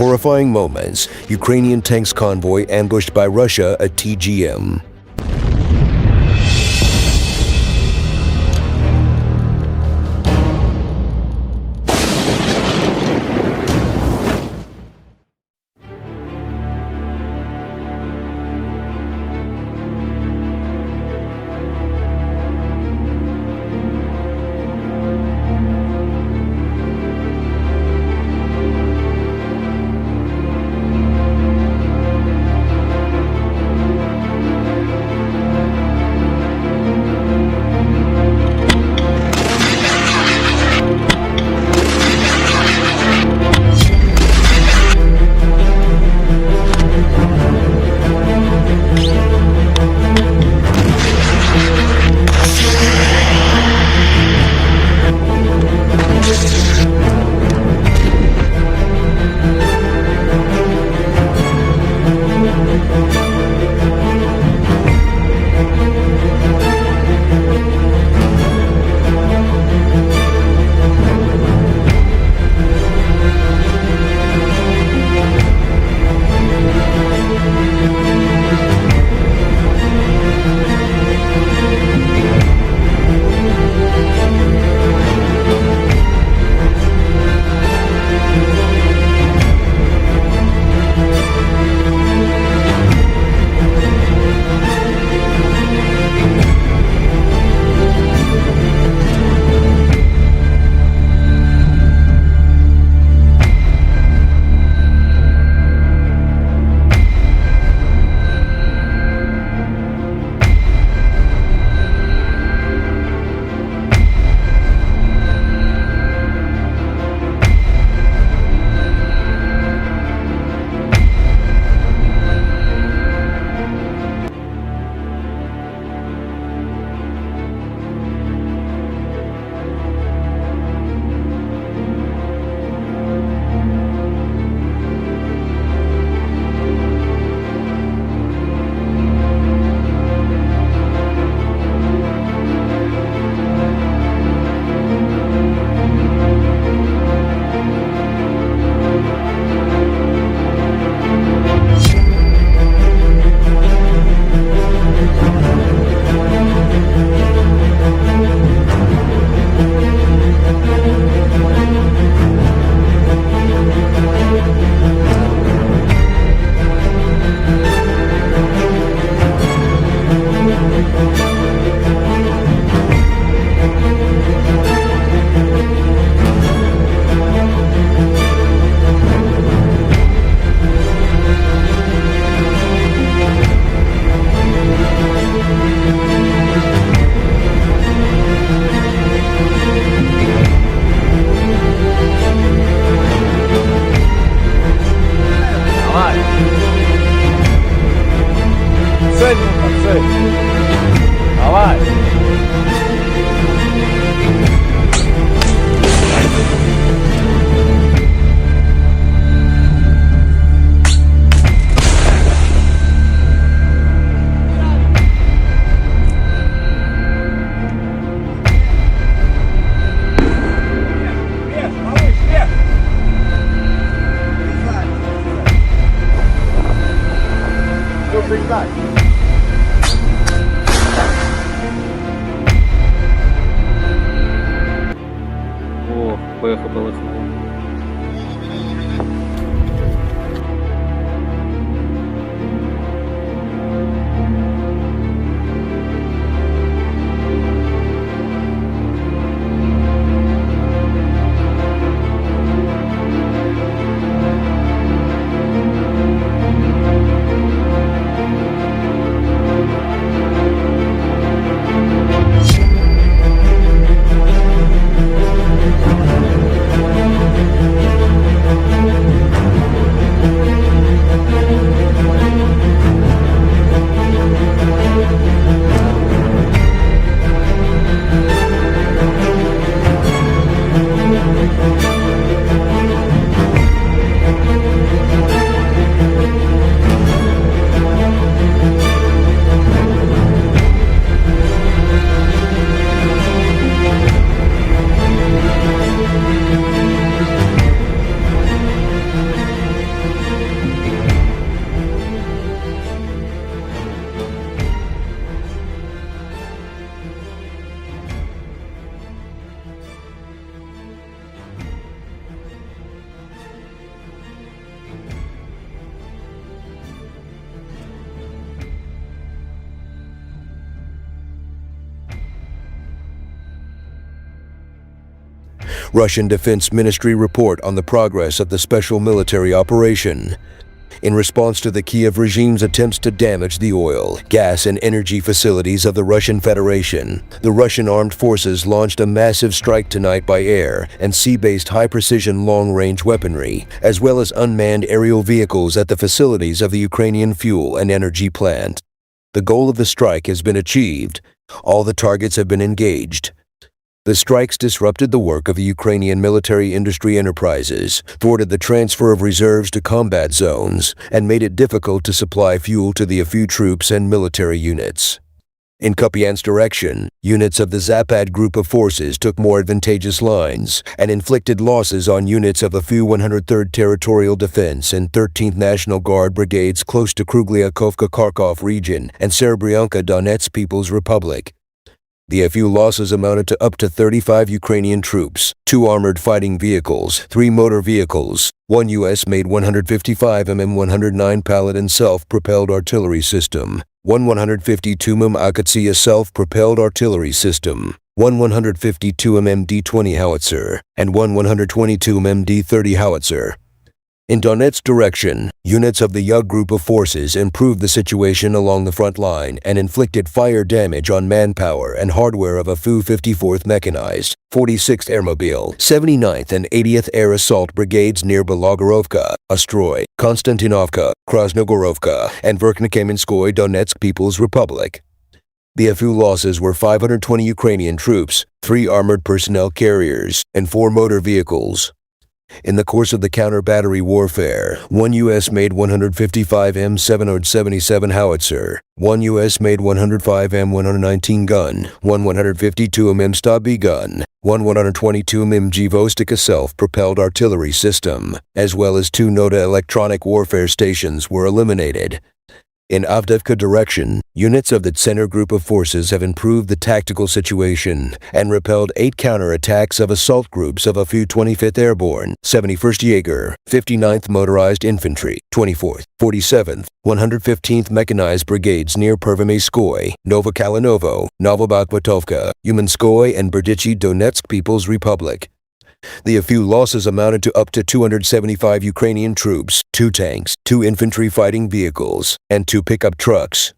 Horrifying moments. Ukrainian tanks convoy ambushed by Russia at ATGM. Давай! О, поїхали. Russian Defense Ministry report on the progress of the special military operation. In response to the Kiev regime's attempts to damage the oil, gas, and energy facilities of the Russian Federation, the Russian armed forces launched a massive strike tonight by air and sea-based high-precision long-range weaponry, as well as unmanned aerial vehicles at the facilities of the Ukrainian fuel and energy plant. The goal of the strike has been achieved. All the targets have been engaged. The strikes disrupted the work of the Ukrainian military industry enterprises, thwarted the transfer of reserves to combat zones, and made it difficult to supply fuel to the AFU troops and military units. In Kupiansk's direction, units of the Zapad group of forces took more advantageous lines and inflicted losses on units of the AFU 103rd Territorial Defense and 13th National Guard brigades close to Kruglyakhovka-Kharkov region and Serebryanka Donetsk People's Republic. The AFU losses amounted to up to 35 Ukrainian troops, 2 armored fighting vehicles, 3 motor vehicles, 1 U.S.-made 155 mm 109 Paladin self-propelled artillery system, 1 152 mm Akatsiya self-propelled artillery system, 1 152 mm D-20 howitzer, and 1 122 mm D-30 howitzer. In Donetsk direction, units of the Yug group of forces improved the situation along the front line and inflicted fire damage on manpower and hardware of AFU 54th Mechanized, 46th Airmobile, 79th and 80th Air Assault Brigades near Belogorovka, Ostroy, Konstantinovka, Krasnogorovka, and Verkhnekamenskoye Donetsk People's Republic. The AFU losses were 520 Ukrainian troops, 3 armored personnel carriers, and 4 motor vehicles. In the course of the counter-battery warfare, 1 U.S.-made 155 M777 howitzer, 1 U.S.-made 105 M119 gun, 1 152 mm Stabi gun, 1 122 mm Gvostika self-propelled artillery system, as well as 2 Noda electronic warfare stations were eliminated. In Avdiivka direction, units of the center group of forces have improved the tactical situation and repelled 8 counterattacks of assault groups of AFU 25th Airborne, 71st Jaeger, 59th Motorized Infantry, 24th, 47th, 115th Mechanized Brigades near Pervomeyskoye, Novokalinovo, Novobakvatovka, Umanskoye, and Berdichi Donetsk People's Republic. The AFU losses amounted to up to 275 Ukrainian troops, 2 tanks, 2 infantry fighting vehicles, and 2 pickup trucks.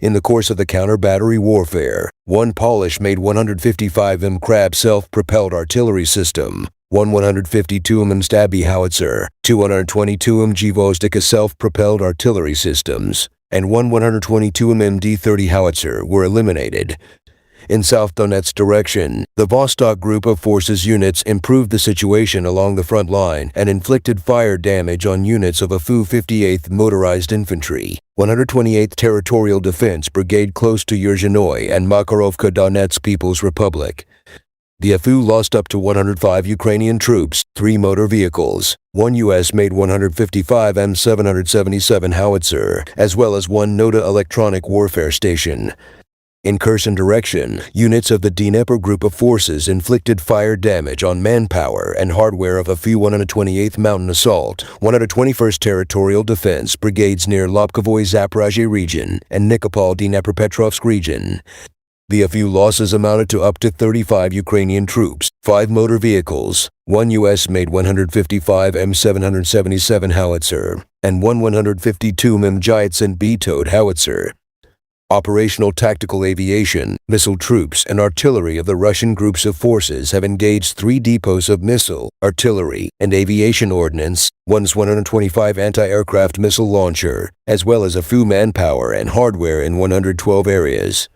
In the course of the counter-battery warfare, 1 Polish-made 155 mm Krab self-propelled artillery system, 1 152 mm Stabi howitzer, 2 122 mm Gvostika self-propelled artillery systems, and 1 122 mm D-30 howitzer were eliminated. In South Donetsk direction, the Vostok group of forces units improved the situation along the front line and inflicted fire damage on units of AFU 58th Motorized Infantry, 128th Territorial Defense Brigade close to Yerzhinoy and Makarovka Donetsk People's Republic. The AFU lost up to 105 Ukrainian troops, 3 motor vehicles, 1 U.S.-made 155 M777 howitzer, as well as 1 Noda electronic warfare station. In Kherson direction, units of the Dnieper group of forces inflicted fire damage on manpower and hardware of AFU 128th Mountain Assault, 121st Territorial Defense Brigades near Lobkovoy Zaporozhye region and Nikopol Dnepropetrovsk region. The AFU losses amounted to up to 35 Ukrainian troops, 5 motor vehicles, 1 U.S.-made 155 M777 howitzer, and 1 152 mm Jiatsin B-towed howitzer. Operational tactical aviation, missile troops, and artillery of the Russian groups of forces have engaged 3 depots of missile, artillery, and aviation ordnance, 1 125 anti-aircraft missile launcher, as well as AFU manpower and hardware in 112 areas.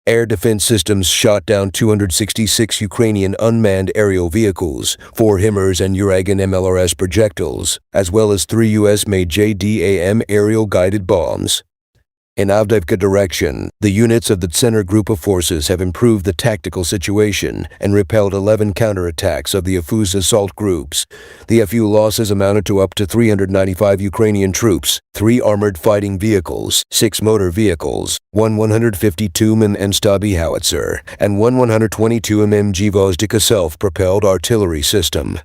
Air defense systems shot down 266 Ukrainian unmanned aerial vehicles, 4 HIMARS and Uragan MLRS projectiles, as well as 3 U.S.-made JDAM aerial guided bombs. In Avdiivka direction, the units of the center group of forces have improved the tactical situation and repelled 11 counterattacks of the AFU's assault groups. The AFU losses amounted to up to 395 Ukrainian troops, 3 armored fighting vehicles, 6 motor vehicles, 1 152 mm Stabi howitzer, and 1 122 mm Gvostika self-propelled artillery system.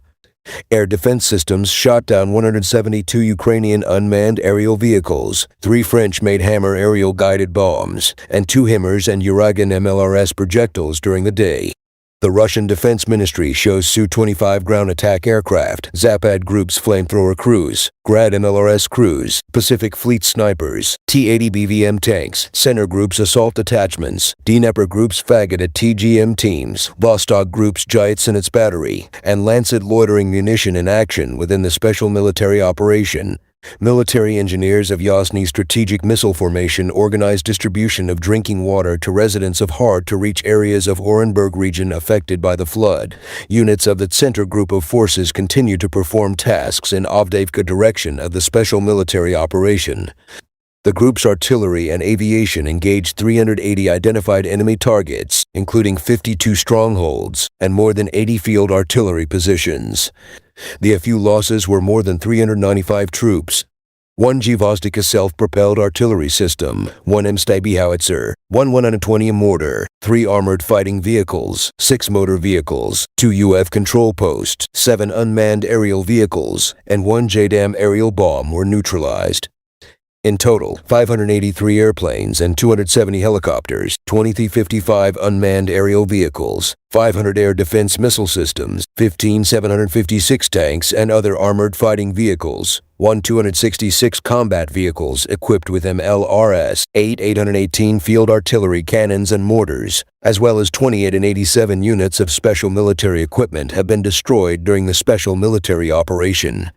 Air defense systems shot down 172 Ukrainian unmanned aerial vehicles, 3 French-made Hammer aerial guided bombs, and 2 HIMARS and Uragan MLRS projectiles during the day. The Russian Defense Ministry shows Su-25 ground attack aircraft, Zapad Group's flamethrower crews, Grad MLRS crews, Pacific Fleet snipers, T-80 BVM tanks, Center Group's assault detachments, Dnieper Group's faggot ATGM teams, Vostok Group's Giants and its battery, and Lancet loitering munition in action within the special military operation. Military engineers of Yasny Strategic Missile Formation organized distribution of drinking water to residents of hard-to-reach areas of Orenburg region affected by the flood. Units of the Center Group of Forces continue to perform tasks in Avdiivka direction of the special military operation. The group's artillery and aviation engaged 380 identified enemy targets, including 52 strongholds and more than 80 field artillery positions. The FU losses were more than 395 troops, 1 Gvozdika self-propelled artillery system, 1 M-Stabi howitzer, 1 120 mortar, 3 armored fighting vehicles, 6 motor vehicles, 2 UF control posts, 7 unmanned aerial vehicles, and 1 JDAM aerial bomb were neutralized. In total, 583 airplanes and 270 helicopters, 2355 unmanned aerial vehicles, 500 air defense missile systems, 15,756 tanks and other armored fighting vehicles, 266 combat vehicles equipped with MLRS, 818 field artillery cannons and mortars, as well as 2887 units of special military equipment have been destroyed during the special military operation.